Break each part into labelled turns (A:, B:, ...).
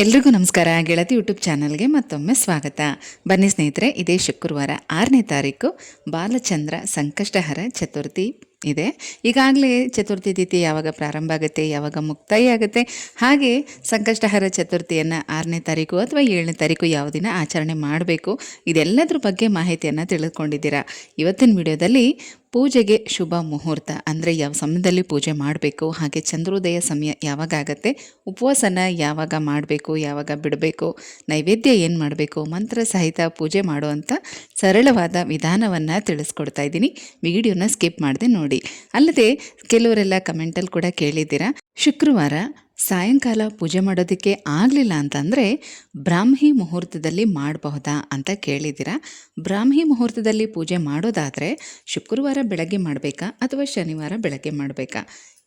A: ಎಲ್ರಿಗೂ ನಮಸ್ಕಾರ. ಗೆಳತಿ ಯೂಟ್ಯೂಬ್ ಚಾನಲ್ಗೆ ಮತ್ತೊಮ್ಮೆ ಸ್ವಾಗತ. ಬನ್ನಿ ಸ್ನೇಹಿತರೆ, ಇದೇ ಶುಕ್ರವಾರ 6ನೇ ತಾರೀಕು ಬಾಲಚಂದ್ರ ಸಂಕಷ್ಟಹರ ಚತುರ್ಥಿ ಇದೆ. ಈಗಾಗಲೇ ಚತುರ್ಥಿ ತಿಥಿ ಯಾವಾಗ ಪ್ರಾರಂಭ ಆಗುತ್ತೆ, ಯಾವಾಗ ಮುಕ್ತಾಯ ಆಗುತ್ತೆ, ಹಾಗೆ ಸಂಕಷ್ಟಹರ ಚತುರ್ಥಿಯನ್ನು 6ನೇ ತಾರೀಕು ಅಥವಾ 7ನೇ ತಾರೀಕು ಯಾವ ದಿನ ಆಚರಣೆ ಮಾಡಬೇಕು, ಇದೆಲ್ಲದ್ರ ಬಗ್ಗೆ ಮಾಹಿತಿಯನ್ನು ತಿಳಿದುಕೊಂಡಿದ್ದೀರಾ. ಇವತ್ತಿನ ವಿಡಿಯೋದಲ್ಲಿ ಪೂಜೆಗೆ ಶುಭ ಮುಹೂರ್ತ ಅಂದರೆ ಯಾವ ಸಮಯದಲ್ಲಿ ಪೂಜೆ ಮಾಡಬೇಕು, ಹಾಗೆ ಚಂದ್ರೋದಯ ಸಮಯ ಯಾವಾಗ ಆಗುತ್ತೆ, ಉಪವಾಸನ ಯಾವಾಗ ಮಾಡಬೇಕು, ಯಾವಾಗ ಬಿಡಬೇಕು, ನೈವೇದ್ಯ ಏನು ಮಾಡಬೇಕು, ಮಂತ್ರ ಸಹಿತ ಪೂಜೆ ಮಾಡುವಂಥ ಸರಳವಾದ ವಿಧಾನವನ್ನು ತಿಳಿಸ್ಕೊಡ್ತಾ ಇದ್ದೀನಿ. ವಿಡಿಯೋನ ಸ್ಕಿಪ್ ಮಾಡದೆ ನೋಡಿ. ಅಲ್ಲದೆ ಕೆಲವರೆಲ್ಲ ಕಮೆಂಟಲ್ಲಿ ಕೂಡ ಕೇಳಿದ್ದೀರಾ, ಶುಕ್ರವಾರ ಸಾಯಂಕಾಲ ಪೂಜೆ ಮಾಡೋದಕ್ಕೆ ಆಗಲಿಲ್ಲ ಅಂತಂದರೆ ಬ್ರಾಹ್ಮಿ ಮುಹೂರ್ತದಲ್ಲಿ ಮಾಡಬಹುದಾ ಅಂತ ಕೇಳಿದ್ದೀರಾ. ಬ್ರಾಹ್ಮಿ ಮುಹೂರ್ತದಲ್ಲಿ ಪೂಜೆ ಮಾಡೋದಾದರೆ ಶುಕ್ರವಾರ ಬೆಳಗ್ಗೆ ಮಾಡಬೇಕಾ ಅಥವಾ ಶನಿವಾರ ಬೆಳಗ್ಗೆ ಮಾಡಬೇಕಾ,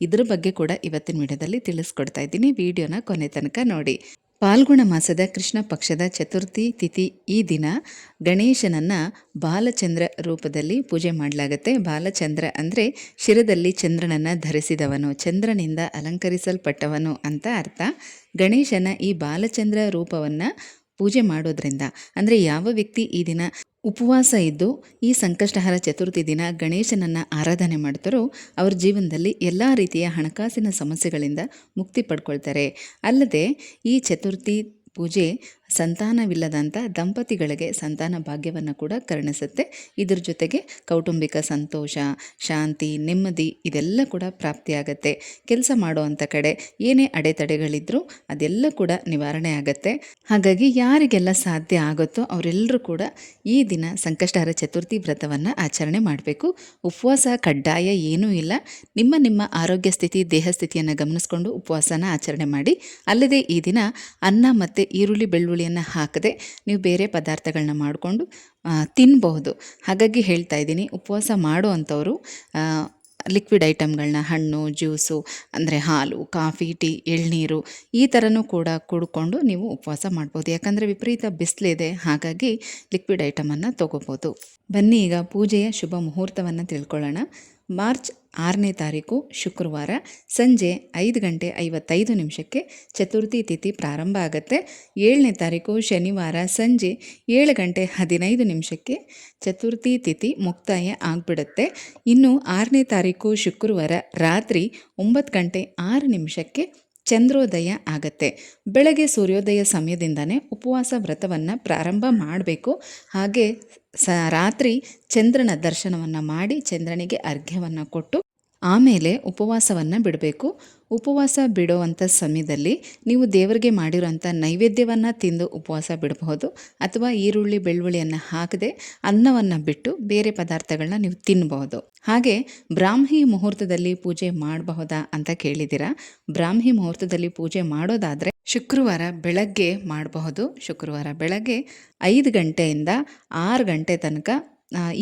A: ಇದ್ರ ಬಗ್ಗೆ ಕೂಡ ಇವತ್ತಿನ ವಿಡಿಯೋದಲ್ಲಿ ತಿಳಿಸ್ಕೊಡ್ತಾ ಇದ್ದೀನಿ. ವಿಡಿಯೋನ ಕೊನೆ ತನಕ ನೋಡಿ. ಪಾಲ್ಗುಣ ಮಾಸದ ಕೃಷ್ಣ ಪಕ್ಷದ ಚತುರ್ಥಿ ತಿಥಿ ಈ ದಿನ ಗಣೇಶನನ್ನು ಬಾಲಚಂದ್ರ ರೂಪದಲ್ಲಿ ಪೂಜೆ ಮಾಡಲಾಗುತ್ತೆ. ಬಾಲಚಂದ್ರ ಅಂದರೆ ಶಿರದಲ್ಲಿ ಚಂದ್ರನನ್ನು ಧರಿಸಿದವನು, ಚಂದ್ರನಿಂದ ಅಲಂಕರಿಸಲ್ಪಟ್ಟವನು ಅಂತ ಅರ್ಥ. ಗಣೇಶನ ಈ ಬಾಲಚಂದ್ರ ರೂಪವನ್ನು ಪೂಜೆ ಮಾಡೋದ್ರಿಂದ, ಅಂದರೆ ಯಾವ ವ್ಯಕ್ತಿ ಈ ದಿನ ಉಪವಾಸ ಇದ್ದು ಈ ಸಂಕಷ್ಟಹರ ಚತುರ್ಥಿ ದಿನ ಗಣೇಶನನ್ನು ಆರಾಧನೆ ಮಾಡ್ತಾರೋ ಅವ್ರ ಜೀವನದಲ್ಲಿ ಎಲ್ಲ ರೀತಿಯ ಹಣಕಾಸಿನ ಸಮಸ್ಯೆಗಳಿಂದ ಮುಕ್ತಿ ಪಡ್ಕೊಳ್ತಾರೆ. ಅಲ್ಲದೆ ಈ ಚತುರ್ಥಿ ಪೂಜೆ ಸಂತಾನವಿಲ್ಲದಂಥ ದಂಪತಿಗಳಿಗೆ ಸಂತಾನ ಭಾಗ್ಯವನ್ನು ಕೂಡ ಕರುಣಿಸುತ್ತೆ. ಇದ್ರ ಜೊತೆಗೆ ಕೌಟುಂಬಿಕ ಸಂತೋಷ, ಶಾಂತಿ, ನೆಮ್ಮದಿ ಇದೆಲ್ಲ ಕೂಡ ಪ್ರಾಪ್ತಿಯಾಗತ್ತೆ. ಕೆಲಸ ಮಾಡುವಂಥ ಕಡೆ ಏನೇ ಅಡೆತಡೆಗಳಿದ್ರೂ ಅದೆಲ್ಲ ಕೂಡ ನಿವಾರಣೆ ಆಗುತ್ತೆ. ಹಾಗಾಗಿ ಯಾರಿಗೆಲ್ಲ ಸಾಧ್ಯ ಆಗುತ್ತೋ ಅವರೆಲ್ಲರೂ ಕೂಡ ಈ ದಿನ ಸಂಕಷ್ಟಹರ ಚತುರ್ಥಿ ವ್ರತವನ್ನು ಆಚರಣೆ ಮಾಡಬೇಕು. ಉಪವಾಸ ಕಡ್ಡಾಯ ಏನೂ ಇಲ್ಲ. ನಿಮ್ಮ ಆರೋಗ್ಯ ಸ್ಥಿತಿ, ದೇಹ ಸ್ಥಿತಿಯನ್ನು ಗಮನಿಸ್ಕೊಂಡು ಉಪವಾಸನ ಆಚರಣೆ ಮಾಡಿ. ಅಲ್ಲದೆ ಈ ದಿನ ಅನ್ನ ಮತ್ತು ಈರುಳ್ಳಿ ಬೆಳ್ಳುಳ್ಳಿಯನ್ನು ಹಾಕದೆ ನೀವು ಬೇರೆ ಪದಾರ್ಥಗಳನ್ನ ಮಾಡಿಕೊಂಡು ತಿನ್ನಬಹುದು. ಹಾಗಾಗಿ ಹೇಳ್ತಾ ಇದ್ದೀನಿ, ಉಪವಾಸ ಮಾಡೋ ಅಂಥವರು ಲಿಕ್ವಿಡ್ ಐಟಮ್ಗಳನ್ನ, ಹಣ್ಣು, ಜ್ಯೂಸು ಅಂದರೆ ಹಾಲು, ಕಾಫಿ, ಟೀ, ಎಳ್ನೀರು ಈ ಥರನೂ ಕೂಡ ಕುಡ್ಕೊಂಡು ನೀವು ಉಪವಾಸ ಮಾಡ್ಬೋದು. ಯಾಕಂದರೆ ವಿಪರೀತ ಬಿಸಿಲಿದೆ, ಹಾಗಾಗಿ ಲಿಕ್ವಿಡ್ ಐಟಮನ್ನು ತೊಗೋಬೋದು. ಬನ್ನಿ ಈಗ ಪೂಜೆಯ ಶುಭ ಮುಹೂರ್ತವನ್ನು ತಿಳ್ಕೊಳ್ಳೋಣ. ಮಾರ್ಚ್ 6ನೇ ತಾರೀಕು ಶುಕ್ರವಾರ ಸಂಜೆ 5:55 ಚತುರ್ಥಿ ತಿಥಿ ಪ್ರಾರಂಭ ಆಗುತ್ತೆ. 7ನೇ ತಾರೀಕು ಶನಿವಾರ ಸಂಜೆ 7:15 ಚತುರ್ಥಿ ತಿಥಿ ಮುಕ್ತಾಯ ಆಗಿಬಿಡುತ್ತೆ. ಇನ್ನು 6ನೇ ತಾರೀಕು ಶುಕ್ರವಾರ ರಾತ್ರಿ 9:06 ಚಂದ್ರೋದಯ ಆಗತ್ತೆ. ಬೆಳಗ್ಗೆ ಸೂರ್ಯೋದಯ ಸಮಯದಿಂದನೇ ಉಪವಾಸ ವ್ರತವನ್ನು ಪ್ರಾರಂಭ ಮಾಡಬೇಕು. ಹಾಗೆ ರಾತ್ರಿ ಚಂದ್ರನ ದರ್ಶನವನ್ನು ಮಾಡಿ ಚಂದ್ರನಿಗೆ ಅರ್ಘ್ಯವನ್ನು ಕೊಟ್ಟು ಆಮೇಲೆ ಉಪವಾಸವನ್ನು ಬಿಡಬೇಕು. ಉಪವಾಸ ಬಿಡುವಂಥ ಸಮಯದಲ್ಲಿ ನೀವು ದೇವರಿಗೆ ಮಾಡಿರೋಂಥ ನೈವೇದ್ಯವನ್ನು ತಿಂದು ಉಪವಾಸ ಬಿಡಬಹುದು, ಅಥವಾ ಈರುಳ್ಳಿ ಬೆಳ್ಳುಳ್ಳಿಯನ್ನು ಹಾಕದೆ ಅನ್ನವನ್ನು ಬಿಟ್ಟು ಬೇರೆ ಪದಾರ್ಥಗಳನ್ನ ನೀವು ತಿನ್ನಬಹುದು. ಹಾಗೆ ಬ್ರಾಹ್ಮಿ ಮುಹೂರ್ತದಲ್ಲಿ ಪೂಜೆ ಮಾಡಬಹುದಾ ಅಂತ ಕೇಳಿದ್ದೀರಾ. ಬ್ರಾಹ್ಮಿ ಮುಹೂರ್ತದಲ್ಲಿ ಪೂಜೆ ಮಾಡೋದಾದರೆ ಶುಕ್ರವಾರ ಬೆಳಗ್ಗೆ ಮಾಡಬಹುದು. ಶುಕ್ರವಾರ ಬೆಳಗ್ಗೆ 5 ಗಂಟೆಯಿಂದ 6 ಗಂಟೆ ತನಕ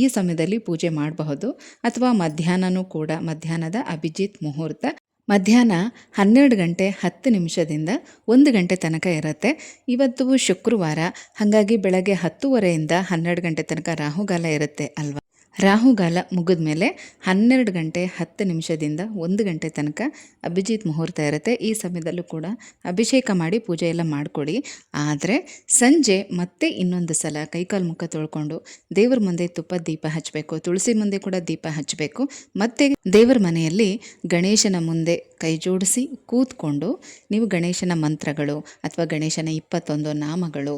A: ಈ ಸಮಯದಲ್ಲಿ ಪೂಜೆ ಮಾಡಬಹುದು. ಅಥವಾ ಮಧ್ಯಾಹ್ನನೂ ಕೂಡ, ಮಧ್ಯಾಹ್ನದ ಅಭಿಜಿತ್ ಮುಹೂರ್ತ ಮಧ್ಯಾಹ್ನ 12:10 1 ಗಂಟೆ ತನಕ ಇರುತ್ತೆ. ಇವತ್ತು ಶುಕ್ರವಾರ, ಹಾಗಾಗಿ ಬೆಳಗ್ಗೆ 10:30 12 ಗಂಟೆ ತನಕ ರಾಹುಗಾಲ ಇರುತ್ತೆ ಅಲ್ವಾ. ರಾಹುಗಾಲ ಮುಗಿದ ಮೇಲೆ 12:10 1 ಗಂಟೆ ತನಕ ಅಭಿಜಿತ್ ಮುಹೂರ್ತ ಇರುತ್ತೆ. ಈ ಸಮಯದಲ್ಲೂ ಕೂಡ ಅಭಿಷೇಕ ಮಾಡಿ ಪೂಜೆ ಎಲ್ಲ ಮಾಡಿಕೊಡಿ. ಆದರೆ ಸಂಜೆ ಮತ್ತೆ ಇನ್ನೊಂದು ಸಲ ಕೈಕಾಲು ಮುಖ ತೊಳ್ಕೊಂಡು ದೇವ್ರ ಮುಂದೆ ತುಪ್ಪದ ದೀಪ ಹಚ್ಚಬೇಕು, ತುಳಸಿ ಮುಂದೆ ಕೂಡ ದೀಪ ಹಚ್ಚಬೇಕು. ಮತ್ತು ದೇವರ ಮನೆಯಲ್ಲಿ ಗಣೇಶನ ಮುಂದೆ ಕೈ ಜೋಡಿಸಿ ಕೂತ್ಕೊಂಡು ನೀವು ಗಣೇಶನ ಮಂತ್ರಗಳು ಅಥವಾ ಗಣೇಶನ 21 ನಾಮಗಳು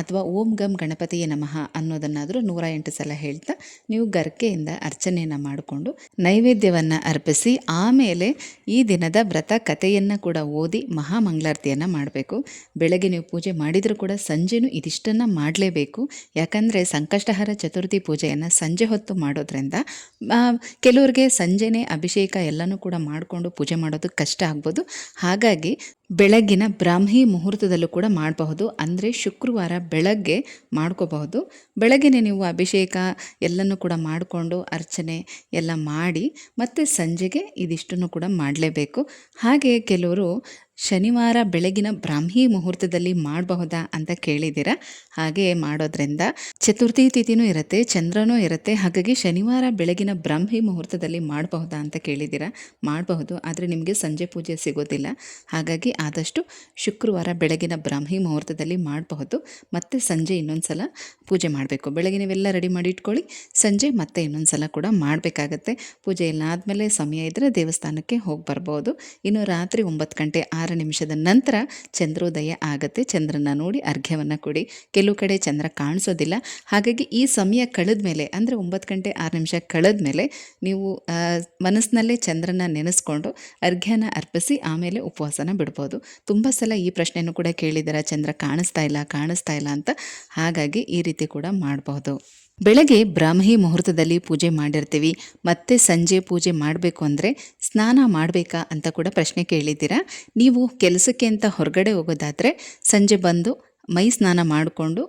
A: ಅಥವಾ ಓಂ ಗಂ ಗಣಪತಿಯೇ ನಮಃ ಅನ್ನೋದನ್ನಾದರೂ 108 ಸಲ ಹೇಳ್ತಾ ನೀವು ಗರ್ಕೆಯಿಂದ ಅರ್ಚನೆಯನ್ನು ಮಾಡಿಕೊಂಡು ನೈವೇದ್ಯವನ್ನು ಅರ್ಪಿಸಿ ಆಮೇಲೆ ಈ ದಿನದ ವ್ರತ ಕಥೆಯನ್ನು ಕೂಡ ಓದಿ ಮಹಾಮಂಗಳಾರತಿಯನ್ನು ಮಾಡಬೇಕು. ಬೆಳಗ್ಗೆ ನೀವು ಪೂಜೆ ಮಾಡಿದರೂ ಕೂಡ ಸಂಜೆನೂ ಇದಿಷ್ಟನ್ನು ಮಾಡಲೇಬೇಕು. ಯಾಕಂದರೆ ಸಂಕಷ್ಟಹರ ಚತುರ್ಥಿ ಪೂಜೆಯನ್ನು ಸಂಜೆ ಹೊತ್ತು ಮಾಡೋದ್ರಿಂದ ಕೆಲವ್ರಿಗೆ ಸಂಜೆನೇ ಅಭಿಷೇಕ ಎಲ್ಲನೂ ಕೂಡ ಮಾಡಿಕೊಂಡು ಪೂಜೆ ಮಾಡೋದು ಕಷ್ಟ ಆಗ್ಬೋದು. ಹಾಗಾಗಿ ಬೆಳಗ್ಗಿನ ಬ್ರಾಹ್ಮಿ ಮುಹೂರ್ತದಲ್ಲೂ ಕೂಡ ಮಾಡಬಹುದು. ಅಂದರೆ ಶುಕ್ರವಾರ ಬೆಳಗ್ಗೆ ಮಾಡ್ಕೋಬಹುದು. ಬೆಳಗ್ಗೆನೇ ನೀವು ಅಭಿಷೇಕ ಎಲ್ಲನೂ ಕೂಡ ಮಾಡಿಕೊಂಡು ಅರ್ಚನೆ ಎಲ್ಲ ಮಾಡಿ ಮತ್ತು ಸಂಜೆಗೆ ಇದಿಷ್ಟನ್ನು ಕೂಡ ಮಾಡಲೇಬೇಕು. ಹಾಗೆ ಕೆಲವರು ಶನಿವಾರ ಬೆಳಗಿನ ಬ್ರಾಹ್ಮಿ ಮುಹೂರ್ತದಲ್ಲಿ ಮಾಡಬಹುದಾ ಅಂತ ಕೇಳಿದ್ದೀರಾ. ಹಾಗೆ ಮಾಡೋದ್ರಿಂದ ಚತುರ್ಥಿ ತಿಥಿನೂ ಇರುತ್ತೆ, ಚಂದ್ರನೂ ಇರುತ್ತೆ. ಹಾಗಾಗಿ ಶನಿವಾರ ಬೆಳಗಿನ ಬ್ರಾಹ್ಮಿ ಮುಹೂರ್ತದಲ್ಲಿ ಮಾಡಬಹುದಾ ಅಂತ ಕೇಳಿದ್ದೀರಾ. ಮಾಡಬಹುದು, ಆದರೆ ನಿಮಗೆ ಸಂಜೆ ಪೂಜೆ ಸಿಗೋದಿಲ್ಲ. ಹಾಗಾಗಿ ಆದಷ್ಟು ಶುಕ್ರವಾರ ಬೆಳಗಿನ ಬ್ರಾಹ್ಮಿ ಮುಹೂರ್ತದಲ್ಲಿ ಮಾಡಬಹುದು. ಮತ್ತು ಸಂಜೆ ಇನ್ನೊಂದು ಸಲ ಪೂಜೆ ಮಾಡಬೇಕು. ಬೆಳಗ್ಗೆ ನೀವೆಲ್ಲ ರೆಡಿ ಮಾಡಿ ಇಟ್ಕೊಳ್ಳಿ, ಸಂಜೆ ಮತ್ತೆ ಇನ್ನೊಂದು ಸಲ ಕೂಡ ಮಾಡಬೇಕಾಗತ್ತೆ. ಪೂಜೆ ಎಲ್ಲ ಆದಮೇಲೆ ಸಮಯ ಇದ್ದರೆ ದೇವಸ್ಥಾನಕ್ಕೆ ಹೋಗಿ ಬರ್ಬೋದು. ಇನ್ನು ರಾತ್ರಿ 9:06 ನಂತರ ಚಂದ್ರೋದಯ ಆಗುತ್ತೆ. ಚಂದ್ರನ ನೋಡಿ ಅರ್ಘ್ಯವನ್ನು ಕೊಡಿ. ಕೆಲವು ಕಡೆ ಚಂದ್ರ ಕಾಣಿಸೋದಿಲ್ಲ. ಹಾಗಾಗಿ ಈ ಸಮಯ ಕಳೆದ ಮೇಲೆ, ಅಂದರೆ 9:06 ಕಳೆದ ಮೇಲೆ ನೀವು ಮನಸ್ಸಿನಲ್ಲೇ ಚಂದ್ರನ ನೆನೆಸ್ಕೊಂಡು ಅರ್ಘ್ಯನ ಅರ್ಪಿಸಿ ಆಮೇಲೆ ಉಪವಾಸನ ಬಿಡ್ಬೋದು. ತುಂಬ ಸಲ ಈ ಪ್ರಶ್ನೆಯನ್ನು ಕೂಡ ಕೇಳಿದ್ದೀರಾ, ಚಂದ್ರ ಕಾಣಿಸ್ತಾ ಇಲ್ಲ ಅಂತ. ಹಾಗಾಗಿ ಈ ರೀತಿ ಕೂಡ ಮಾಡಬಹುದು. ಬೆಳಗ್ಗೆ ಬ್ರಾಹ್ಮಿ ಮುಹೂರ್ತದಲ್ಲಿ ಪೂಜೆ ಮಾಡಿರ್ತೀವಿ, ಮತ್ತೆ ಸಂಜೆ ಪೂಜೆ ಮಾಡಬೇಕು ಅಂದರೆ ಸ್ನಾನ ಮಾಡಬೇಕಾ ಅಂತ ಕೂಡ ಪ್ರಶ್ನೆ ಕೇಳಿದ್ದೀರಾ. ನೀವು ಕೆಲಸಕ್ಕೆ ಅಂತ ಹೊರಗಡೆ ಹೋಗೋದಾದರೆ ಸಂಜೆ ಬಂದು ಮೈ ಸ್ನಾನ ಮಾಡಿಕೊಂಡು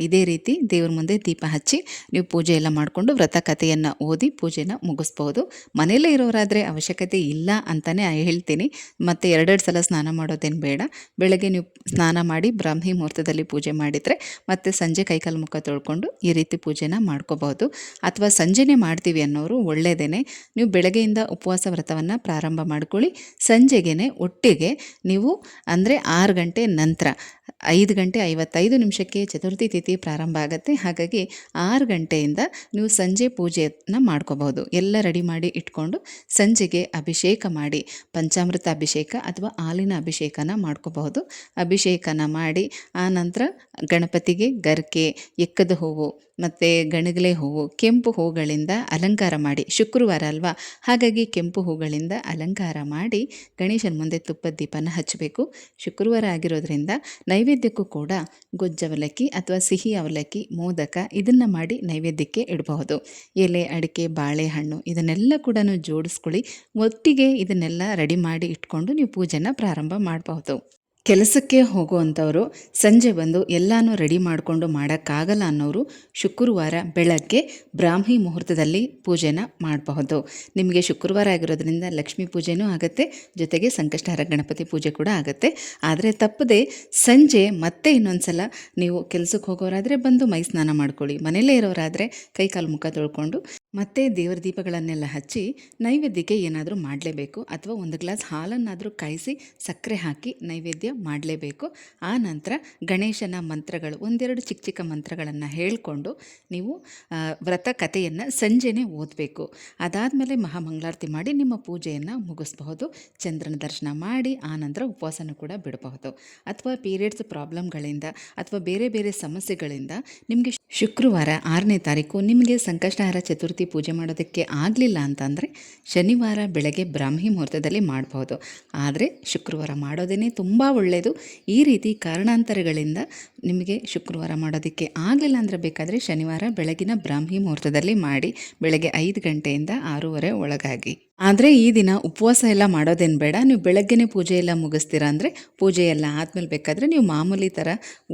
A: ಇದೇ ರೀತಿ ದೇವ್ರ ಮುಂದೆ ದೀಪ ಹಚ್ಚಿ ನೀವು ಪೂಜೆ ಎಲ್ಲ ಮಾಡಿಕೊಂಡು ವ್ರತ ಕಥೆಯನ್ನು ಓದಿ ಪೂಜೆನ ಮುಗಿಸ್ಬೋದು. ಮನೆಯಲ್ಲೇ ಇರೋರಾದರೆ ಅವಶ್ಯಕತೆ ಇಲ್ಲ ಅಂತಲೇ ಹೇಳ್ತೀನಿ. ಮತ್ತು 2 ಸಲ ಸ್ನಾನ ಮಾಡೋದೇನು ಬೇಡ. ಬೆಳಗ್ಗೆ ನೀವು ಸ್ನಾನ ಮಾಡಿ ಬ್ರಾಹ್ಮಿ ಮುಹೂರ್ತದಲ್ಲಿ ಪೂಜೆ ಮಾಡಿದರೆ ಮತ್ತೆ ಸಂಜೆ ಕೈಕಾಲು ಮುಖ ತೊಳ್ಕೊಂಡು ಈ ರೀತಿ ಪೂಜೆನ ಮಾಡ್ಕೋಬಹುದು. ಅಥವಾ ಸಂಜೆನೇ ಮಾಡ್ತೀವಿ ಅನ್ನೋರು ಒಳ್ಳೆಯದೇ. ನೀವು ಬೆಳಗ್ಗೆಯಿಂದ ಉಪವಾಸ ವ್ರತವನ್ನು ಪ್ರಾರಂಭ ಮಾಡ್ಕೊಳ್ಳಿ. ಸಂಜೆಗೆ ಒಟ್ಟಿಗೆ ನೀವು ಅಂದರೆ 6 ಗಂಟೆ ನಂತರ 5:55 ಚತುರ್ಥಿ ತಿಥಿ ಪ್ರಾರಂಭ ಆಗುತ್ತೆ. ಹಾಗಾಗಿ 6 ಗಂಟೆಯಿಂದ ನೀವು ಸಂಜೆ ಪೂಜೆಯನ್ನು ಮಾಡ್ಕೋಬಹುದು. ಎಲ್ಲ ರೆಡಿ ಮಾಡಿ ಇಟ್ಕೊಂಡು ಸಂಜೆಗೆ ಅಭಿಷೇಕ ಮಾಡಿ, ಪಂಚಾಮೃತ ಅಭಿಷೇಕ ಅಥವಾ ಹಾಲಿನ ಅಭಿಷೇಕನ ಮಾಡ್ಕೋಬಹುದು. ಅಭಿಷೇಕನ ಮಾಡಿ ಆನಂತರ ಗಣಪತಿಗೆ ಗರ್ಕೆ, ಎಕ್ಕದ ಹೂವು ಮತ್ತು ಗಣಗಲೆ ಹೂವು, ಕೆಂಪು ಹೂಗಳಿಂದ ಅಲಂಕಾರ ಮಾಡಿ, ಶುಕ್ರವಾರ ಅಲ್ವಾ ಹಾಗಾಗಿ ಕೆಂಪು ಹೂಗಳಿಂದ ಅಲಂಕಾರ ಮಾಡಿ ಗಣೇಶನ ಮುಂದೆ ತುಪ್ಪದ ದೀಪನ ಹಚ್ಚಬೇಕು. ಶುಕ್ರವಾರ ಆಗಿರೋದ್ರಿಂದ ನೈವೇದ್ಯಕ್ಕೂ ಕೂಡ ಗೊಜ್ಜವಲಕ್ಕಿ ಅಥವಾ ಸಿಹಿ ಅವಲಕ್ಕಿ, ಮೋದಕ ಇದನ್ನು ಮಾಡಿ ನೈವೇದ್ಯಕ್ಕೆ ಇಡಬಹುದು. ಎಲೆ, ಅಡಿಕೆ, ಬಾಳೆಹಣ್ಣು ಇದನ್ನೆಲ್ಲ ಕೂಡ ಜೋಡಿಸ್ಕೊಳ್ಳಿ. ಒಟ್ಟಿಗೆ ಇದನ್ನೆಲ್ಲ ರೆಡಿ ಮಾಡಿ ಇಟ್ಕೊಂಡು ನೀವು ಪೂಜೆನ ಪ್ರಾರಂಭ ಮಾಡಬಹುದು. ಕೆಲಸಕ್ಕೆ ಹೋಗುವಂಥವರು ಸಂಜೆ ಬಂದು ಎಲ್ಲನೂ ರೆಡಿ ಮಾಡಿಕೊಂಡು ಮಾಡೋಕ್ಕಾಗಲ್ಲ ಅನ್ನೋರು ಶುಕ್ರವಾರ ಬೆಳಗ್ಗೆ ಬ್ರಾಹ್ಮಿ ಮುಹೂರ್ತದಲ್ಲಿ ಪೂಜೆನ ಮಾಡಬಹುದು. ನಿಮಗೆ ಶುಕ್ರವಾರ ಆಗಿರೋದ್ರಿಂದ ಲಕ್ಷ್ಮೀ ಪೂಜೆನೂ ಆಗುತ್ತೆ, ಜೊತೆಗೆ ಸಂಕಷ್ಟಹರ ಗಣಪತಿ ಪೂಜೆ ಕೂಡ ಆಗುತ್ತೆ. ಆದರೆ ತಪ್ಪದೆ ಸಂಜೆ ಮತ್ತೆ ಇನ್ನೊಂದು ಸಲ ನೀವು ಕೆಲಸಕ್ಕೆ ಹೋಗೋರಾದರೆ ಬಂದು ಮೈ ಸ್ನಾನ ಮಾಡ್ಕೊಳ್ಳಿ. ಮನೆಯಲ್ಲೇ ಇರೋರಾದರೆ ಕೈಕಾಲು ಮುಖ ತೊಳ್ಕೊಂಡು ಮತ್ತೆ ದೇವರ ದೀಪಗಳನ್ನೆಲ್ಲ ಹಚ್ಚಿ ನೈವೇದ್ಯಕ್ಕೆ ಏನಾದರೂ ಮಾಡಲೇಬೇಕು. ಅಥವಾ 1 ಗ್ಲಾಸ್ ಹಾಲನ್ನಾದರೂ ಕಾಯಿಸಿ ಸಕ್ಕರೆ ಹಾಕಿ ನೈವೇದ್ಯ ಮಾಡಲೇಬೇಕು. ಆ ನಂತರ ಗಣೇಶನ ಮಂತ್ರಗಳು, 1-2 ಚಿಕ್ಕ ಚಿಕ್ಕ ಮಂತ್ರಗಳನ್ನು ಹೇಳಿಕೊಂಡು ನೀವು ವ್ರತ ಕಥೆಯನ್ನು ಸಂಜೆನೇ ಓದಬೇಕು. ಅದಾದಮೇಲೆ ಮಹಾಮಂಗಳಾರತಿ ಮಾಡಿ ನಿಮ್ಮ ಪೂಜೆಯನ್ನು ಮುಗಿಸ್ಬಹುದು. ಚಂದ್ರನ ದರ್ಶನ ಮಾಡಿ ಆನಂತರ ಉಪವಾಸನೂ ಕೂಡ ಬಿಡಬಹುದು. ಅಥವಾ ಪೀರಿಯಡ್ಸ್ ಪ್ರಾಬ್ಲಮ್ಗಳಿಂದ ಅಥವಾ ಬೇರೆ ಬೇರೆ ಸಮಸ್ಯೆಗಳಿಂದ ನಿಮಗೆ ಶುಕ್ರವಾರ 6ನೇ ತಾರೀಕು ನಿಮಗೆ ಸಂಕಷ್ಟಹರ ಚತುರ್ಥಿ ಪೂಜೆ ಮಾಡೋದಕ್ಕೆ ಆಗಲಿಲ್ಲ ಅಂತಂದರೆ ಶನಿವಾರ ಬೆಳಗ್ಗೆ ಬ್ರಾಹ್ಮಿ ಮುಹೂರ್ತದಲ್ಲಿ ಮಾಡಬಹುದು. ಆದರೆ ಶುಕ್ರವಾರ ಮಾಡೋದೇ ತುಂಬ ಒಳ್ಳೆಯದು. ಈ ರೀತಿ ಕಾರಣಾಂತರಗಳಿಂದ ನಿಮಗೆ ಶುಕ್ರವಾರ ಮಾಡೋದಕ್ಕೆ ಆಗಲಿಲ್ಲ ಅಂದರೆ ಬೇಕಾದರೆ ಶನಿವಾರ ಬೆಳಗಿನ ಬ್ರಾಹ್ಮಿ ಮುಹೂರ್ತದಲ್ಲಿ ಮಾಡಿ, ಬೆಳಗ್ಗೆ 5 ಗಂಟೆಯಿಂದ 6:30 ಒಳಗಾಗಿ. ಆದರೆ ಈ ದಿನ ಉಪವಾಸ ಎಲ್ಲ ಮಾಡೋದೇನು ಬೇಡ. ನೀವು ಬೆಳಗ್ಗೆನೇ ಪೂಜೆ ಎಲ್ಲ ಮುಗಿಸ್ತೀರಾ ಅಂದರೆ ಪೂಜೆ ಎಲ್ಲ ಆದಮೇಲೆ ಬೇಕಾದರೆ ನೀವು ಮಾಮೂಲಿ ಥರ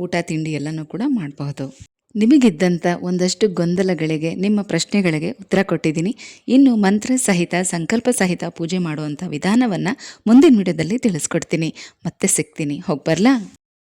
A: ಊಟ ತಿಂಡಿ ಎಲ್ಲನೂ ಕೂಡ ಮಾಡಬಹುದು. ನಿಮಗಿದ್ದಂಥ ಒಂದಷ್ಟು ಗೊಂದಲಗಳಿಗೆ, ನಿಮ್ಮ ಪ್ರಶ್ನೆಗಳಿಗೆ ಉತ್ತರ ಕೊಟ್ಟಿದ್ದೀನಿ. ಇನ್ನು ಮಂತ್ರ ಸಹಿತ ಸಂಕಲ್ಪ ಸಹಿತ ಪೂಜೆ ಮಾಡುವಂಥ ವಿಧಾನವನ್ನು ಮುಂದಿನ ವಿಡಿಯೋದಲ್ಲಿ ತಿಳಿಸ್ಕೊಡ್ತೀನಿ. ಮತ್ತೆ ಸಿಗ್ತೀನಿ. ಹೋಗಿ ಬರಲಾ?